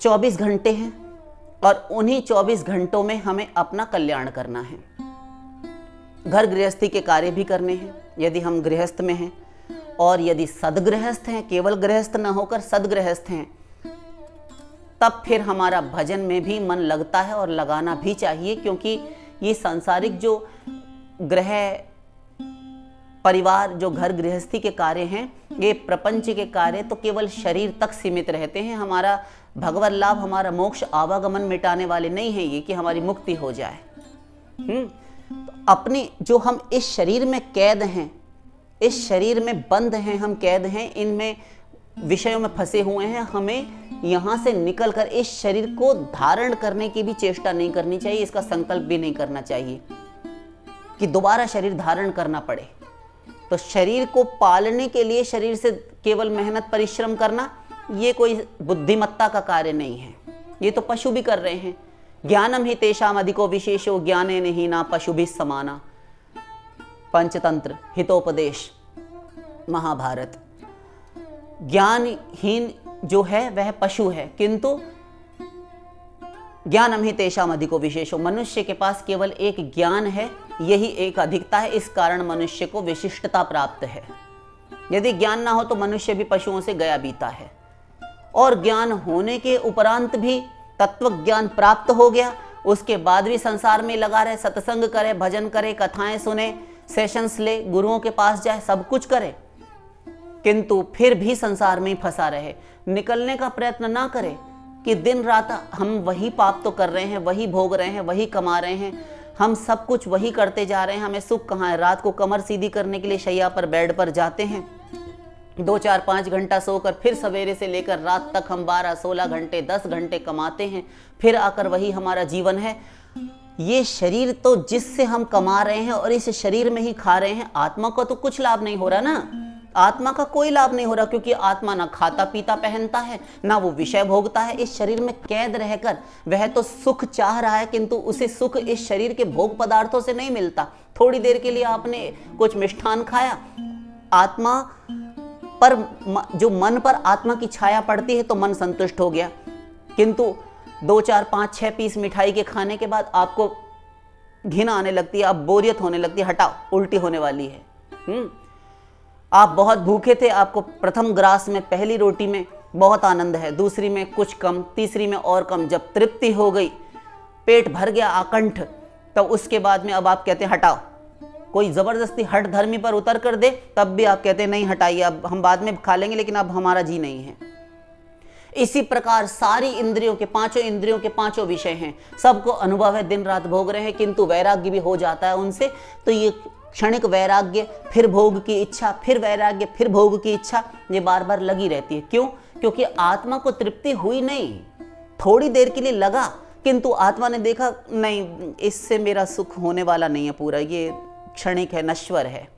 24 घंटे हैं और उन्हीं 24 घंटों में हमें अपना कल्याण करना है। घर गृहस्थी के कार्य भी करने हैं यदि हम गृहस्थ में हैं, और यदि सदगृहस्थ हैं, केवल गृहस्थ न होकर सदगृहस्थ हैं, तब फिर हमारा भजन में भी मन लगता है और लगाना भी चाहिए, क्योंकि ये सांसारिक जो गृह परिवार, जो घर गृहस्थी के कार्य हैं, ये प्रपंच के कार्य तो केवल शरीर तक सीमित रहते हैं। हमारा भगवत लाभ, हमारा मोक्ष, आवागमन मिटाने वाले नहीं है ये कि हमारी मुक्ति हो जाए। तो अपनी जो हम इस शरीर में कैद हैं, इस शरीर में बंद हैं, हम कैद हैं, इनमें विषयों में फंसे हुए हैं, हमें यहाँ से निकलकर इस शरीर को धारण करने की भी चेष्टा नहीं करनी चाहिए, इसका संकल्प भी नहीं करना चाहिए कि दोबारा शरीर धारण करना पड़े। तो शरीर को पालने के लिए शरीर से केवल मेहनत परिश्रम करना, ये कोई बुद्धिमत्ता का कार्य नहीं है, ये तो पशु भी कर रहे हैं। ज्ञानम ही तेषाम अधिको विशेषो ज्ञानेन हीना पशुभिः समाना, पंचतंत्र हितोपदेश महाभारत। ज्ञानहीन जो है वह पशु है, किंतु ज्ञानम ही तेषाम अधिको विशेषो, मनुष्य के पास केवल एक ज्ञान है, यही एक अधिकता है, इस कारण मनुष्य को विशिष्टता प्राप्त है। यदि ज्ञान ना हो तो मनुष्य भी पशुओं से गया बीता है। और ज्ञान होने के उपरांत भी, तत्व ज्ञान प्राप्त हो गया, उसके बाद भी संसार में लगा रहे, सत्संग करे, भजन करे, कथाएं सुने, सेशंस ले, गुरुओं के पास जाए, सब कुछ करे, किंतु फिर भी संसार में ही फंसा रहे, निकलने का प्रयत्न ना करे कि दिन रात हम वही पाप तो कर रहे हैं, वही भोग रहे हैं, वही कमा रहे हैं, हम सब कुछ वही करते जा रहे हैं, हमें सुख कहाँ है। रात को कमर सीधी करने के लिए शैया पर, बेड पर जाते हैं, 2, 4, 5 घंटा सोकर फिर सवेरे से लेकर रात तक हम 12, 16 घंटे, 10 घंटे कमाते हैं, फिर आकर वही हमारा जीवन है। ये शरीर तो जिससे हम कमा रहे हैं और इस शरीर में ही खा रहे हैं, आत्मा को तो कुछ लाभ नहीं हो रहा ना, आत्मा का कोई लाभ नहीं हो रहा, क्योंकि आत्मा ना खाता पीता पहनता है, ना वो विषय भोगता है। इस शरीर में कैद रहकर वह तो सुख चाह रहा है, किंतु उसे सुख इस शरीर के भोग पदार्थों से नहीं मिलता। थोड़ी देर के लिए आपने कुछ मिष्ठान खाया, आत्मा पर, जो मन पर आत्मा की छाया पड़ती है तो मन संतुष्ट हो गया, किंतु 2, 4, 5, 6 पीस मिठाई के खाने के बाद आपको घिन आने लगती है, आप बोरियत होने लगती है, हटाओ उल्टी होने वाली है। आप बहुत भूखे थे, आपको प्रथम ग्रास में, पहली रोटी में बहुत आनंद है, दूसरी में कुछ कम, तीसरी में और कम, जब तृप्ति हो गई, पेट भर गया आकंठ, तो उसके बाद में अब आप कहते हैं हटाओ। कोई ज़बरदस्ती हठ धर्मी पर उतर कर दे तब भी आप कहते हैं नहीं हटाइए, अब हम बाद में खा लेंगे, लेकिन अब हमारा जी नहीं है। इसी प्रकार सारी इंद्रियों के, 5 इंद्रियों के 5 विषय हैं, सबको अनुभव है, दिन रात भोग रहे हैं, किंतु वैराग्य भी हो जाता है उनसे। तो ये क्षणिक वैराग्य, फिर भोग की इच्छा, फिर वैराग्य, फिर भोग की इच्छा, ये बार बार लगी रहती है। क्यों? क्योंकि आत्मा को तृप्ति हुई नहीं, थोड़ी देर के लिए लगा, किंतु आत्मा ने देखा नहीं, इससे मेरा सुख होने वाला नहीं है पूरा, ये क्षणिक है, नश्वर है।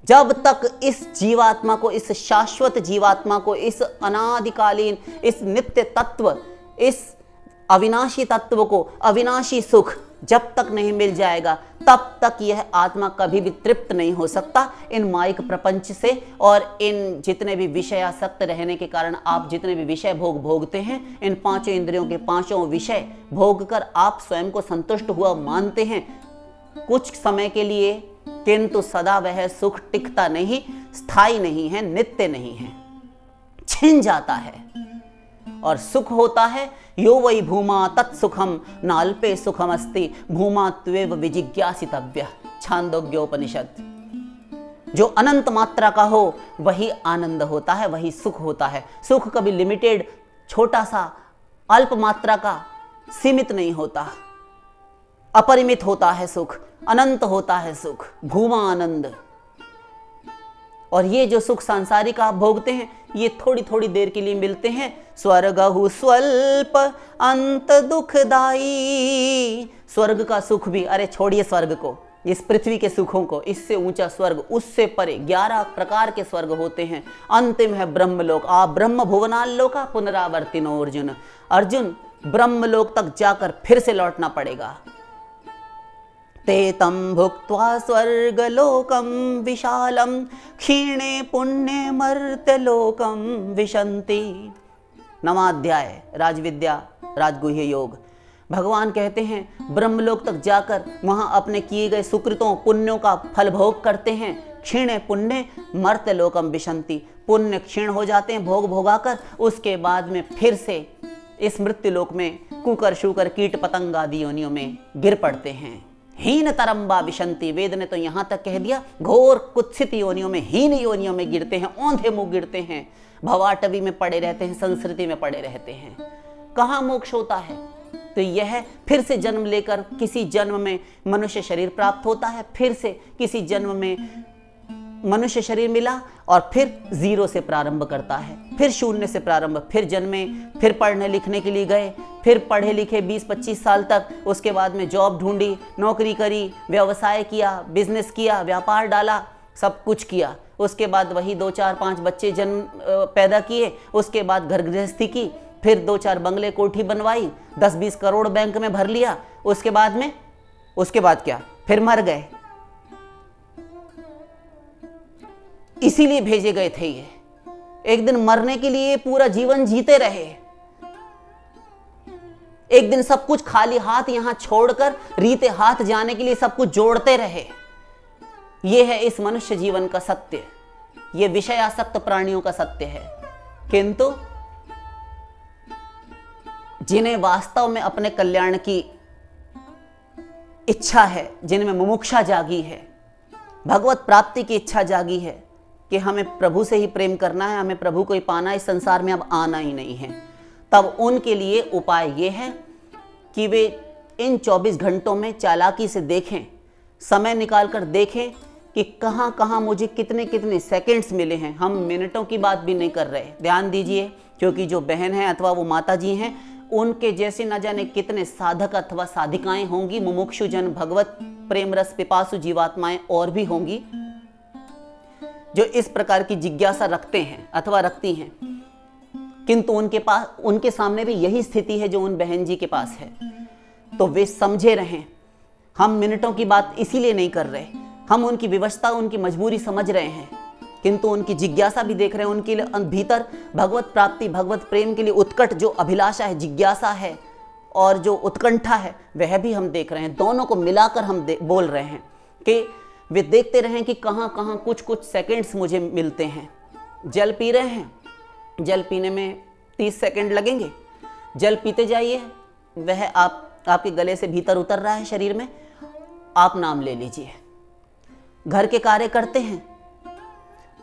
जब तक इस जीवात्मा को, इस शाश्वत जीवात्मा को, इस अनादिकालीन, इस नित्य तत्व, इस अविनाशी तत्व को, अविनाशी सुख जब तक नहीं मिल जाएगा, तब तक यह आत्मा कभी भी तृप्त नहीं हो सकता इन माइक प्रपंच से। और इन जितने भी विषयासक्त रहने के कारण आप जितने भी विषय भोग भोगते हैं, इन 5 इंद्रियों के 5 विषय भोग कर आप स्वयं को संतुष्ट हुआ मानते हैं कुछ समय के लिए, किंतु सदा वह सुख टिकता नहीं, स्थायी नहीं है, नित्य नहीं है, छिन जाता है। और सुख होता है यो वै भूमा तत्सुखम नाल्पे सुखम अस्ति भूमा त्वेव विजिज्ञासितव्य, छांदोग्योपनिषद। जो अनंत मात्रा का हो वही आनंद होता है, वही सुख होता है। सुख कभी लिमिटेड, छोटा सा, अल्प मात्रा का, सीमित नहीं होता, अपरिमित होता है सुख, अनंत होता है सुख, भूमा आनंद। और ये जो सुख सांसारिक आप भोगते हैं, ये थोड़ी थोड़ी देर के लिए मिलते हैं। स्वर्गहु स्वल्प अंत दुखदाई, स्वर्ग का सुख भी, अरे छोड़िए स्वर्ग को, इस पृथ्वी के सुखों को, इससे ऊंचा स्वर्ग, उससे परे 11 प्रकार के स्वर्ग होते हैं। अंतिम है ब्रह्मलोक। आ ब्रह्म भुवनाल्लोका पुनरावर्तिनो अर्जुन, अर्जुन ब्रह्मलोक तक जाकर फिर से लौटना पड़ेगा। ते तं भुक्त्वा स्वर्गलोकं विशालं क्षीणे पुण्ये मर्त्यलोकं विशन्ति। 9वां राजविद्या राजगुह्य योग। भगवान कहते हैं ब्रह्मलोक तक जाकर वहां अपने किए गए सुकृतों पुण्यों का फल भोग करते हैं। क्षीणे पुण्य मर्त्य लोकम विशंति, पुण्य क्षीण हो जाते हैं भोग भोगाकर, उसके बाद में फिर से इस मृत्यु लोक में कुकर शुकर कीट पतंग आदि योनियों में गिर पड़ते हैं। हीन तरम्बा विशंति, वेद ने तो यहां तक कह दिया घोर कुत्सित योनियों में, हीन योनियों में गिरते हैं, औंधे मुंह गिरते हैं, भवाटवी में पड़े रहते हैं, संस्कृति में पड़े रहते हैं। कहां मोक्ष होता है? तो यह फिर से जन्म लेकर किसी जन्म में मनुष्य शरीर प्राप्त होता है, फिर से किसी जन्म में मनुष्य शरीर मिला और फिर जीरो से प्रारंभ करता है, फिर शून्य से प्रारंभ, फिर जन्मे, फिर पढ़ने लिखने के लिए गए, फिर पढ़े लिखे 20-25 साल तक, उसके बाद में जॉब ढूंढी, नौकरी करी, व्यवसाय किया, बिजनेस किया, व्यापार डाला, सब कुछ किया। उसके बाद वही 2-4-5 बच्चे जन्म पैदा किए, उसके बाद घर गृहस्थी की, फिर 2-4 बंगले कोठी बनवाई, 10-20 करोड़ बैंक में भर लिया। उसके बाद क्या? फिर मर गए। इसीलिए भेजे गए थे ये, एक दिन मरने के लिए पूरा जीवन जीते रहे, एक दिन सब कुछ खाली हाथ यहां छोड़कर रीते हाथ जाने के लिए सब कुछ जोड़ते रहे। यह है इस मनुष्य जीवन का सत्य, यह विषयासक्त प्राणियों का सत्य है। किंतु जिन्हें वास्तव में अपने कल्याण की इच्छा है, जिनमें मुमुक्षा जागी है, भगवत प्राप्ति की इच्छा जागी है कि हमें प्रभु से ही प्रेम करना है, हमें प्रभु को ही पाना, इस संसार में अब आना ही नहीं है, तब उनके लिए उपाय ये है कि वे इन 24 घंटों में चालाकी से देखें, समय निकालकर देखें कि कहां कहां मुझे कितने कितने सेकंड्स मिले हैं। हम मिनटों की बात भी नहीं कर रहे, ध्यान दीजिए, क्योंकि जो बहन है अथवा वो माता जी हैं, उनके जैसे न जाने कितने साधक अथवा साधिकाएं होंगी, मुमुक्षु जन, भगवत प्रेम रस पिपासु जीवात्माएं और भी होंगी जो इस प्रकार की जिज्ञासा रखते हैं अथवा रखती हैं, किंतु उनके सामने भी यही स्थिति है जो उन बहन जी के पास है। तो वे समझे रहें, हम मिनटों की बात इसीलिए नहीं कर रहे, हम उनकी विवशता, उनकी मजबूरी समझ रहे हैं, किंतु उनकी जिज्ञासा भी देख रहे हैं, उनके लिए भीतर भगवत प्राप्ति, भगवत प्रेम के लिए उत्कट जो अभिलाषा है, जिज्ञासा है और जो उत्कंठा है, वह भी हम देख रहे हैं। दोनों को मिलाकर हम बोल रहे हैं कि वे देखते रहें कि कहां कहां कुछ कुछ सेकंड्स मुझे मिलते हैं। जल पी रहे हैं, जल पीने में 30 सेकंड लगेंगे, जल पीते जाइए, वह आपके गले से भीतर उतर रहा है शरीर में, आप नाम ले लीजिए। घर के कार्य करते हैं,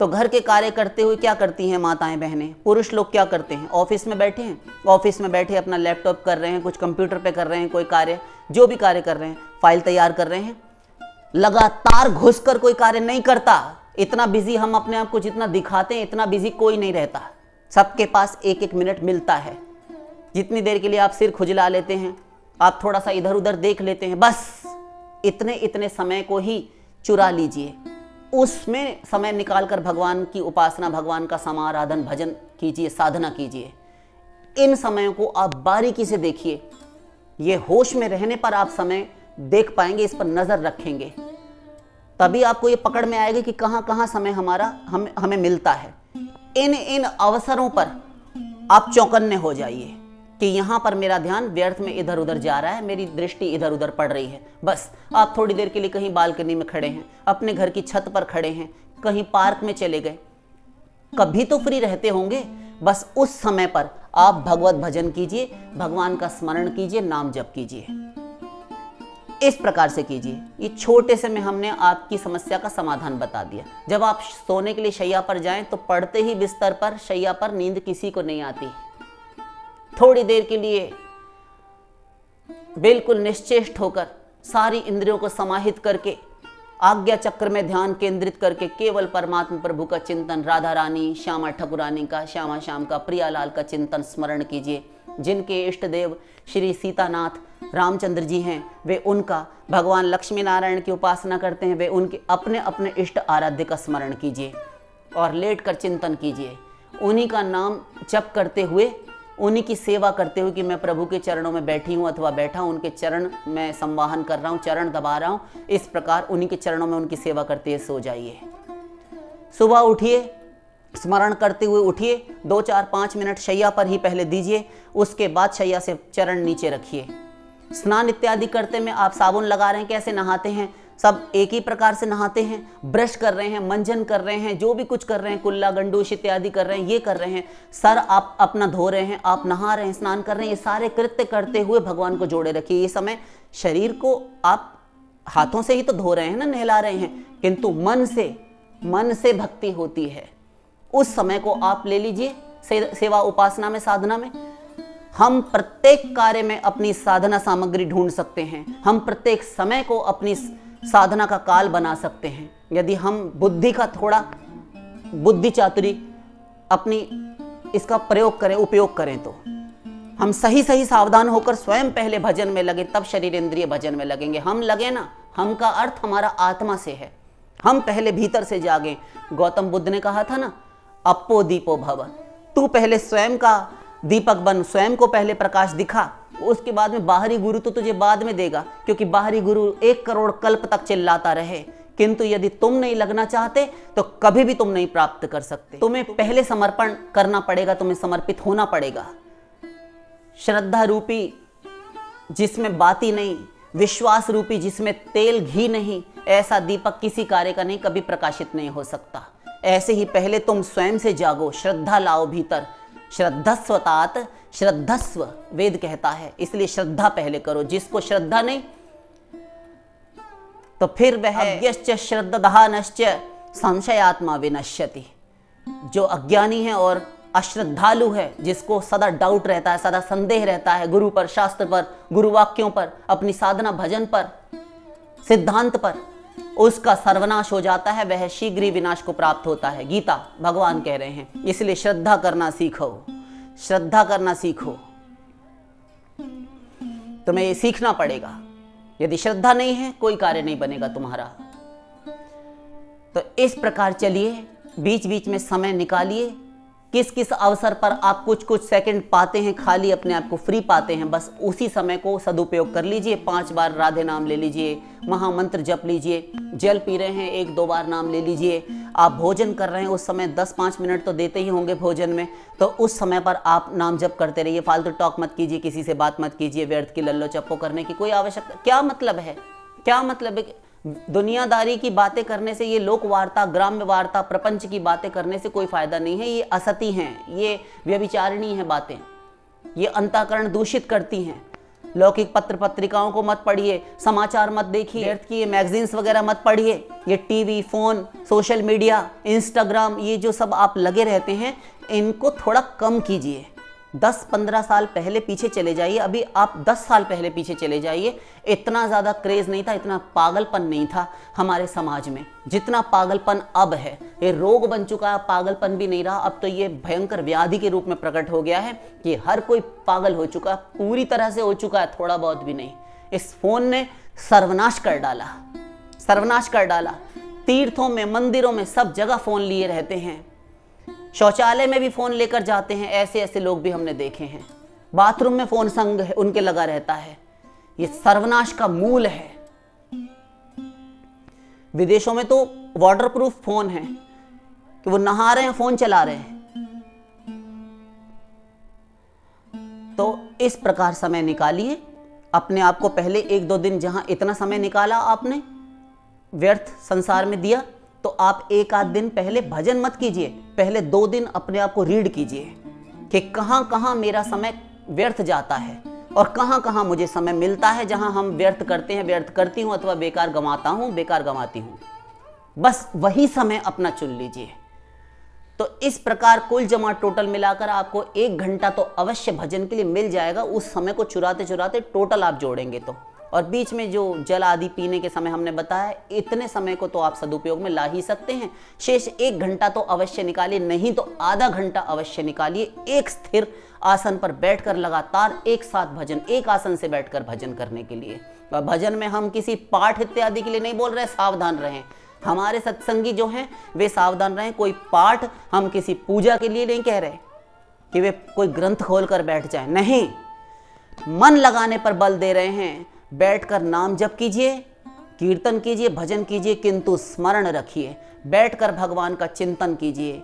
तो घर के कार्य करते हुए क्या करती हैं माताएं बहनें, पुरुष लोग क्या करते हैं? ऑफिस में बैठे हैं, ऑफिस में बैठे अपना लैपटॉप कर रहे हैं, कुछ कंप्यूटर पे कर रहे हैं, कोई कार्य, जो भी कार्य कर रहे हैं, फाइल तैयार कर रहे हैं, लगातार घुसकर कोई कार्य नहीं करता। इतना बिजी हम अपने आप को जितना दिखाते हैं, इतना बिजी कोई नहीं रहता। सबके पास एक एक मिनट मिलता है, जितनी देर के लिए आप सिर खुजला लेते हैं, आप थोड़ा सा इधर उधर देख लेते हैं, बस इतने समय को ही चुरा लीजिए, उसमें समय निकालकर भगवान की उपासना, भगवान का समाराधन, भजन कीजिए, साधना कीजिए। इन समयों को आप बारीकी से देखिए, ये होश में रहने पर आप समय देख पाएंगे, इस पर नजर रखेंगे, तभी आपको ये पकड़ में आएगा कि कहां कहां समय हमें मिलता है। इन अवसरों पर आप चौकन्ने हो जाइए कि यहां पर मेरा ध्यान व्यर्थ में इधर उधर जा रहा है, मेरी दृष्टि इधर उधर पड़ रही है। बस आप थोड़ी देर के लिए कहीं बालकनी में खड़े हैं, अपने घर की छत पर खड़े हैं, कहीं पार्क में चले गए, कभी तो फ्री रहते होंगे, बस उस समय पर आप भगवत भजन कीजिए, भगवान का स्मरण कीजिए, नाम जप कीजिए। इस प्रकार से कीजिए। ये छोटे से में हमने आपकी समस्या का समाधान बता दिया। जब आप सोने के लिए शैया पर जाएं तो पड़ते ही बिस्तर पर, शैया पर नींद किसी को नहीं आती। थोड़ी देर के लिए बिल्कुल निश्चेष्ट होकर, सारी इंद्रियों को समाहित करके, आज्ञा चक्र में ध्यान केंद्रित करके केवल परमात्मा प्रभु का चिंतन, राधा रानी, श्यामा ठाकुरानी का, श्यामा श्याम का, प्रियालाल का चिंतन स्मरण कीजिए। जिनके इष्ट देव श्री सीतानाथ रामचंद्र जी हैं, वे उनका, भगवान लक्ष्मी नारायण की उपासना करते हैं, वे उनके अपने अपने इष्ट आराध्य का स्मरण कीजिए और लेट कर चिंतन कीजिए। उन्हीं का नाम जप करते हुए, उन्हीं की सेवा करते हुए कि मैं प्रभु के चरणों में बैठी हूँ अथवा बैठा हूँ, उनके चरण में संवाहन कर रहा हूँ, चरण दबा रहा हूँ, इस प्रकार उन्हीं के चरणों में उनकी सेवा करते हुए सो जाइए। सुबह उठिए, स्मरण करते हुए उठिए, 2 4 5 मिनट शैया पर ही पहले दीजिए, उसके बाद शैया से चरण नीचे रखिए। स्नान इत्यादि करते में आप साबुन लगा रहे हैं, कैसे नहाते हैं, सब एक ही प्रकार से नहाते हैं। ब्रश कर रहे हैं, मंजन कर रहे हैं, जो भी कुछ कर रहे हैं, कुल्ला गंडूश इत्यादि कर रहे हैं, ये कर रहे हैं। सर आप अपना धो रहे हैं, आप नहा रहे हैं, स्नान कर रहे हैं, ये सारे कृत्य करते हुए भगवान को जोड़े रखिए। ये समय शरीर को आप हाथों से ही तो धो रहे हैं ना, नहला रहे हैं, किंतु मन से भक्ति होती है। उस समय को आप ले लीजिए सेवा उपासना में, साधना में। हम प्रत्येक कार्य में अपनी साधना सामग्री ढूंढ सकते हैं। हम प्रत्येक समय को अपनी साधना का काल बना सकते हैं। यदि हम बुद्धि का थोड़ा बुद्धि चातुरी अपनी इसका प्रयोग करें, उपयोग करें, तो हम सही सावधान होकर स्वयं पहले भजन में लगे, तब शरीर इंद्रिय भजन में लगेंगे। हम लगे ना, हम का अर्थ हमारा आत्मा से है। हम पहले भीतर से जागे। गौतम बुद्ध ने कहा था ना, अपो दीपो भव, तू पहले स्वयं का दीपक बन, स्वयं को पहले प्रकाश दिखा, उसके बाद में बाहरी गुरु तो तुझे बाद में देगा, क्योंकि बाहरी गुरु 1 करोड़ कल्प तक चिल्लाता रहे, किंतु यदि तुम नहीं लगना चाहते तो कभी भी तुम नहीं प्राप्त कर सकते। तुम्हें पहले समर्पण करना पड़ेगा, तुम्हें समर्पित होना पड़ेगा। श्रद्धा रूपी जिसमें बाती नहीं, विश्वास रूपी जिसमें तेल घी नहीं, ऐसा दीपक किसी कार्य का नहीं, कभी प्रकाशित नहीं हो सकता। ऐसे ही पहले तुम स्वयं से जागो, श्रद्धा लाओ भीतर। श्रद्धस्वतात श्रद्धस्व वेद कहता है, इसलिए श्रद्धा पहले करो। जिसको श्रद्धा नहीं तो फिर वह अज्ञश्च श्रद्धानश्च संशयात्मा विनश्यति। जो अज्ञानी है और अश्रद्धालु है, जिसको सदा डाउट रहता है, सदा संदेह रहता है गुरु पर, शास्त्र पर, गुरु वाक्यों पर, अपनी साधना भजन पर, सिद्धांत पर, उसका सर्वनाश हो जाता है, वह शीघ्र ही विनाश को प्राप्त होता है। गीता भगवान कह रहे हैं। इसलिए श्रद्धा करना सीखो, श्रद्धा करना सीखो। तुम्हें ये सीखना पड़ेगा। यदि श्रद्धा नहीं है, कोई कार्य नहीं बनेगा तुम्हारा। तो इस प्रकार चलिए, बीच बीच में समय निकालिए। किस किस अवसर पर आप कुछ कुछ सेकंड पाते हैं, खाली अपने आप को फ्री पाते हैं, बस उसी समय को सदुपयोग कर लीजिए। 5 बार राधे नाम ले लीजिए, महामंत्र जप लीजिए, जल पी रहे हैं 1-2 बार नाम ले लीजिए। आप भोजन कर रहे हैं, उस समय 10-5 मिनट तो देते ही होंगे भोजन में, तो उस समय पर आप नाम जप करते रहिए। फालतू टॉक मत कीजिए, किसी से बात मत कीजिए, व्यर्थ की लल्लो चप्पो करने की कोई आवश्यकता, क्या मतलब है, क्या मतलब है। दुनियादारी की बातें करने से, ये लोक वार्ता, ग्राम्य वार्ता, प्रपंच की बातें करने से कोई फायदा नहीं है। ये असती हैं, ये व्यभिचारिणी हैं बातें, ये अंतःकरण दूषित करती हैं। लौकिक पत्र पत्रिकाओं को मत पढ़िए, समाचार मत देखिए, व्यर्थ की मैगजीन्स वगैरह मत पढ़िए। ये TV, phone, social media, Instagram, ये जो सब आप लगे रहते हैं, इनको थोड़ा कम कीजिए। 10-15 साल पहले पीछे चले जाइए, अभी आप 10 साल पहले पीछे चले जाइए। इतना ज़्यादा क्रेज़ नहीं था, इतना पागलपन नहीं था हमारे समाज में जितना पागलपन अब है। ये रोग बन चुका है, पागलपन भी नहीं रहा, अब तो ये भयंकर व्याधि के रूप में प्रकट हो गया है कि हर कोई पागल हो चुका, पूरी तरह से हो चुका है, थोड़ा बहुत भी नहीं। इस फोन ने सर्वनाश कर डाला, सर्वनाश कर डाला। तीर्थों में, मंदिरों में, सब जगह फोन लिए रहते हैं। शौचालय में भी फोन लेकर जाते हैं, ऐसे ऐसे लोग भी हमने देखे हैं। बाथरूम में फोन संग है उनके लगा रहता है। ये सर्वनाश का मूल है। विदेशों में तो वाटरप्रूफ फोन है कि वो नहा रहे हैं, फोन चला रहे हैं। तो इस प्रकार समय निकालिए अपने आप को। पहले 1-2 दिन जहां इतना समय निकाला आपने, व्यर्थ संसार में दिया, तो आप 1 आध दिन पहले भजन मत कीजिए। पहले 2 दिन अपने आप को रीड कीजिए कि कहां कहां मेरा समय व्यर्थ जाता है और कहां कहां मुझे समय मिलता है जहां हम व्यर्थ करते हैं, व्यर्थ करती हूं, अथवा बेकार गंवाता हूं, बेकार गंवाती हूं। बस वही समय अपना चुन लीजिए। तो इस प्रकार कुल जमा टोटल मिलाकर आपको 1 घंटा तो अवश्य भजन के लिए मिल जाएगा। उस समय को चुराते चुराते टोटल आप जोड़ेंगे तो, और बीच में जो जल आदि पीने के समय हमने बताया, इतने समय को तो आप सदुपयोग में ला ही सकते हैं। शेष 1 घंटा तो अवश्य निकालिए, नहीं तो आधा घंटा अवश्य निकालिए। एक स्थिर आसन पर बैठकर लगातार एक साथ भजन, एक आसन से बैठकर भजन करने के लिए। भजन में हम किसी पाठ इत्यादि के लिए नहीं बोल रहे, सावधान रहें। हमारे सत्संगी जो हैं वे सावधान रहें। कोई पाठ हम किसी पूजा के लिए नहीं कह रहे कि वे कोई ग्रंथ खोलकर बैठ जाएं, नहीं, मन लगाने पर बल दे रहे हैं। बैठकर नाम जप कीजिए, कीर्तन कीजिए, भजन कीजिए, किंतु स्मरण रखिए। बैठकर भगवान का चिंतन कीजिए।